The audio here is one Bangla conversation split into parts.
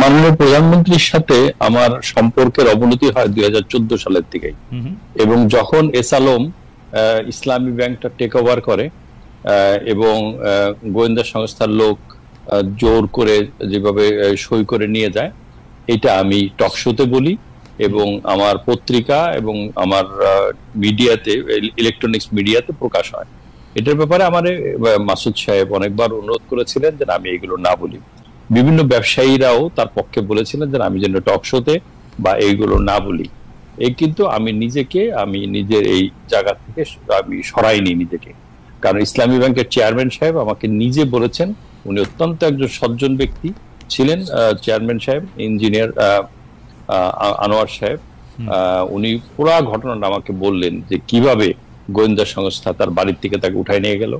মাননীয় প্রধানমন্ত্রীর সাথে আমার সম্পর্কের অবনতি হয় 2014 সালের থেকেই। এবং যখন এস আলম ইসলামী ব্যাংকটা টেক ওভার করে এবং গোয়েন্দা সংস্থার লোক জোর করে যেভাবে সই করে নিয়ে যায়, এটা আমি টক শোতে বলি এবং আমার পত্রিকা এবং আমার মিডিয়াতে, ইলেকট্রনিক্স মিডিয়াতে প্রকাশ হয়। এটার ব্যাপারে আমার মাসুদ সাহেব অনেকবার অনুরোধ করেছিলেন যে আমি এগুলো না বলি। বিভিন্ন ব্যবসায়ীরাও তার পক্ষে বলেছিলেন যে আমি যেন টক শোতে বা এইগুলো না বলি। এই কিন্তু আমি নিজের এই জায়গা থেকে আমি সরাইনি নিজেকে। কারণ ইসলামী ব্যাংকের চেয়ারম্যান সাহেব আমাকে নিজে বলেছেন, উনি অত্যন্ত একজন সজ্জন ব্যক্তি ছিলেন, চেয়ারম্যান সাহেব ইঞ্জিনিয়ার আনোয়ার সাহেব। উনি পুরো ঘটনাটা আমাকে বললেন যে কিভাবে গোয়েন্দা সংস্থা তার বাড়ির থেকে তাকে উঠায় নিয়ে গেল।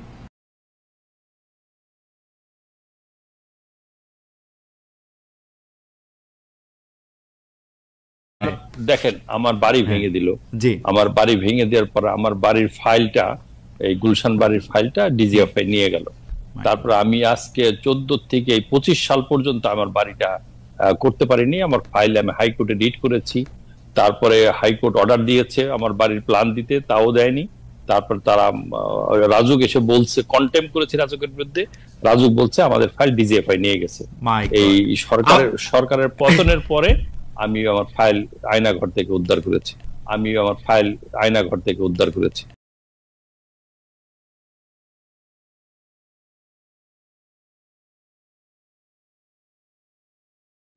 দেখেন, আমার বাড়ি ভেঙে দিল। আমার বাড়ি ভেঙে দেওয়ার পর আমার বাড়ির ফাইলটা, এই গুলশান বাড়ির ফাইলটা ডিজিএফআই নিয়ে গেল। তারপর আমি আজকে 14 থেকে 25 সাল পর্যন্ত আমার বাড়িটা করতে পারিনি। আমার ফাইল আমি হাইকোর্টে রিট করেছি। তারপরে হাইকোর্ট অর্ডার দিয়েছে আমার বাড়ির প্ল্যান দিতে, তাও দেয়নি। তারপর তারা রাজুক এসে বলছে, কন্টেম করেছে রাজুকের বিরুদ্ধে। রাজুক বলছে আমাদের ফাইল ডিজিএফআই নিয়ে গেছে। এই সরকারের পতনের পরে আমি আমার ফাইল আয়নাঘর থেকে উদ্ধার করেছি।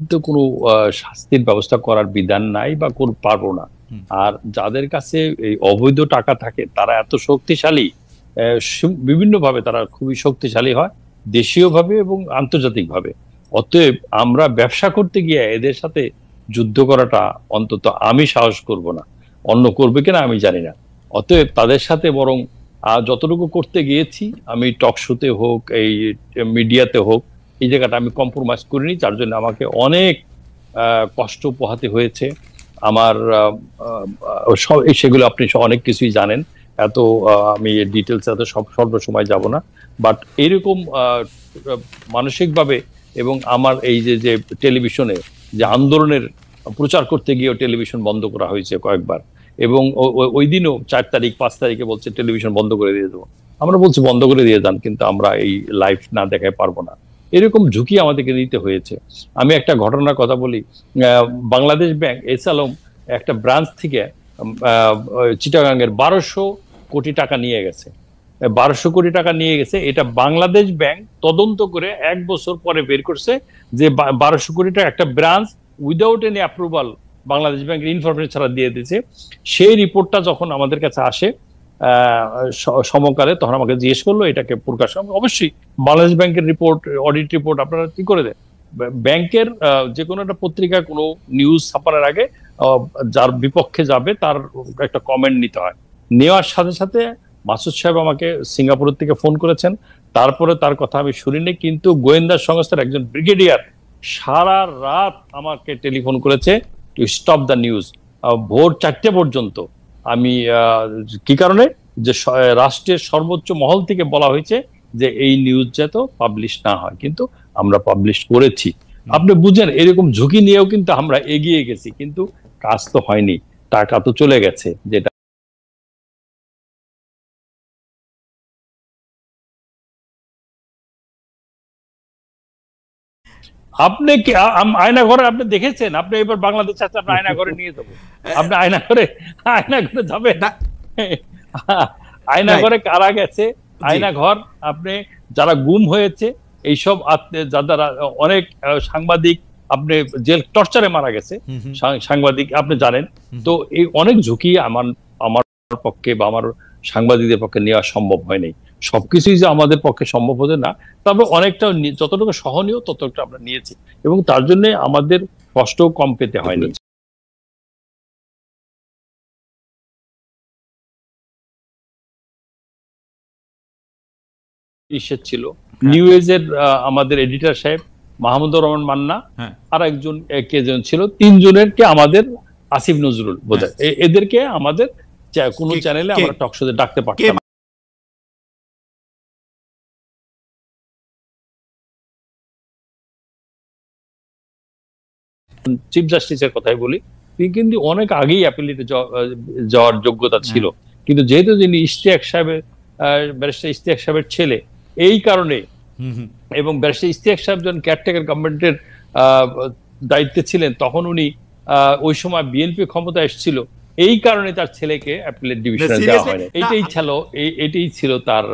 কিন্তু কোনো শাস্তির ব্যবস্থা করার বিধান নাই বা পারবো না। আর যাদের কাছে এই অবৈধ টাকা থাকে তারা এত শক্তিশালী, বিভিন্ন ভাবে তারা খুবই শক্তিশালী হয়, দেশীয় ভাবে এবং আন্তর্জাতিক ভাবে। অতএব আমরা ব্যবসা করতে গিয়ে এদের সাথে যুদ্ধ করাটা অন্তত আমি সাহস করব না, অন্য করবে কিনা আমি জানি না। অতএব তাদের সাথে বরং যতটুকু করতে গিয়েছি, আমি টক শোতে হোক, এই মিডিয়াতে হোক, এই জায়গাটা আমি কম্প্রোমাইজ করিনি। যার জন্য আমাকে অনেক কষ্ট পোহাতে হয়েছে। আমার সেগুলো আপনি অনেক কিছুই জানেন, এত আমি ডিটেলস এত সর্বসময় যাব না। বাট এরকম মানসিকভাবে, এবং আমার এই যে টেলিভিশনে যে আন্দোলনের প্রচার করতে গিয়েও টেলিভিশন বন্ধ করা হয়েছে কয়েকবার, এবং ওই দিনও 4 তারিখ 5 তারিখে বলছে টেলিভিশন বন্ধ করে দিয়ে দেবো। আমরা বলছি বন্ধ করে দিয়ে যান, কিন্তু আমরা এই লাইভ না দেখাতে পারবো না। এরকম ঝুঁকি আমাদেরকে নিতে হয়েছে। আমি একটা ঘটনার কথা বলি। বাংলাদেশ ব্যাংক এস আলম একটা ব্রাঞ্চ থেকে চিটাগাংয়ের 1200 কোটি টাকা নিয়ে গেছে। 1200 কোটি টাকা নিয়ে গেছে, এটা বাংলাদেশ ব্যাংক তদন্ত করে 1 বছর পরে বের করছে যে 1200 কোটি টাকা একটা branch without any approval Bangladesh ব্যাংকের ইনফরমেশন ছাড়া দিয়ে দিয়েছে। সেই রিপোর্টটা যখন আমাদের কাছে আসে সমকালে, তখন আমাকে জিজ্ঞেস করলো এটাকে প্রকাশ। অবশ্যই বাংলাদেশ ব্যাংকের রিপোর্ট, অডিট রিপোর্ট আপনারা কি করে দেন? ব্যাংকের যে কোনো একটা পত্রিকা কোনো নিউজ ছাপানোর আগে যার বিপক্ষে যাবে তার একটা কমেন্ট নিতে হয়। নেওয়ার সাথে সাথে মাসুদ সাহেব আমাকে সিঙ্গাপুরের থেকে ফোন করেছেন। তারপরে তার কথা আমি শুনিনি, কিন্তু গোয়েন্দা সংস্থার একজন ব্রিগেডিয়ার সারা রাত আমাকে টেলিফোন করেছে টু স্টপ দ্য নিউজ, ভোর 4টে পর্যন্ত। আমি কি কারণে? যে রাষ্ট্রের সর্বোচ্চ মহল থেকে বলা হয়েছে যে এই নিউজ যাতে পাবলিশ না হয়, কিন্তু আমরা পাবলিশ করেছি। আপনি বুঝেন, এরকম ঝুঁকি নিয়েও কিন্তু আমরা এগিয়ে গেছি, কিন্তু কাজ তো হয়নি, টাকা তো চলে গেছে। যেটা আপনি কি আয়নাঘরে আপনি দেখেছেন? আপনি এবার বাংলাদেশ আছে, আপনি আয়নাঘরে নিয়ে যাবো। আপনি আয়নাঘরে যাবেন? আয়নাঘরে কারা গেছে? আয়নাঘর আপনি যারা গুম হয়েছে, এইসব যারা অনেক সাংবাদিক আপনি জেল টর্চারে মারা গেছে সাংবাদিক, আপনি জানেন। তো এই অনেক ঝুঁকি আমার পক্ষে বা আমার সাংবাদিকদের পক্ষে নেওয়া সম্ভব হয়নি। সবকিছুই যে আমাদের পক্ষে সম্ভব হতো না, তবে অনেকটা যতটুকু সহনীয় ততটুকু আমরা নিয়েছি, এবং তার জন্য আমাদের কষ্ট কম পেতে হয়নি। ইসের ছিল নিউ এজের আমাদের এডিটর সাহেব মাহমুদুর রহমান মান্না, আর একজন কে জন ছিল, 3 জনের কে আমাদের আসিফ নজরুল বোধহয়, এদেরকে আমাদের কোনো চ্যানেলে আমরা টক শোতে ডাকতে পারতাম। চিফ জাস্টিসের কথাই বলি, তিনি কিন্তু অনেক আগেই অ্যাপিলেটে যাওয়ার যোগ্যতা ছিল, কিন্তু যেহেতু যিনি ইশতিয়াক সাহেবের ব্যারিস্টার ইশতিয়াক সাহেবের ছেলে, এই কারণে, এবং ব্যারিস্টার ইশতিয়াক সাহেব যখন কেয়ারটেকার গভর্নমেন্টের দায়িত্বে ছিলেন, তখন উনি ওই সময় বিএনপি ক্ষমতা এসেছিল, এই কারণে তার ছেলেকে অ্যাপিলেট ডিভিশনে দেওয়া হয়নি। এটাই ছিল তার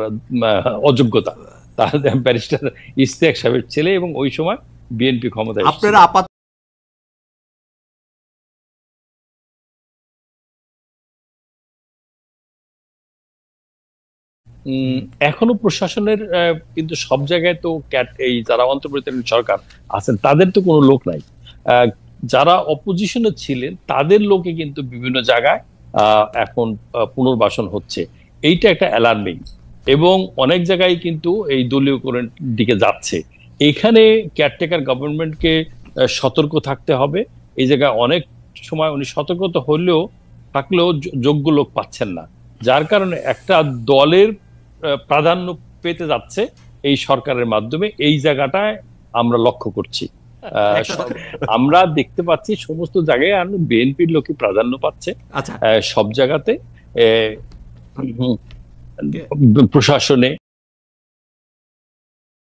অযোগ্যতা, তার ব্যারিস্টার ইশতিয়াক সাহেবের ছেলে, এবং ওই সময় বিএনপি ক্ষমতা এসেছিল। এখনো প্রশাসনের কিন্তু সব জায়গায় তো এই যারা অন্তর্বর্তীকালীন সরকার আছেন তাদের তো কোনো লোক নাই। যারা অপোজিশনে ছিলেন তাদের লোকে কিন্তু বিভিন্ন জায়গায় এখন পুনর্বাসন হচ্ছে, এইটা একটা অ্যালার্মিং, এবং অনেক জায়গায় কিন্তু এই দলীয়করণ দিকে যাচ্ছে। এখানে কেয়ারটেকার গভর্নমেন্টকে সতর্ক থাকতে হবে। এই জায়গায় অনেক সময় উনি সতর্কতা থাকলেও যোগ্য লোক পাচ্ছেন না, যার কারণে একটা দলের প্রাধান্য পেতে যাচ্ছে এই সরকারের মাধ্যমে। এই জায়গাটায় আমরা লক্ষ্য করছি, আমরা দেখতে পাচ্ছি সমস্ত জায়গায় বিএনপির লোকই প্রাধান্য পাচ্ছে, সব জায়গাতে প্রশাসনে।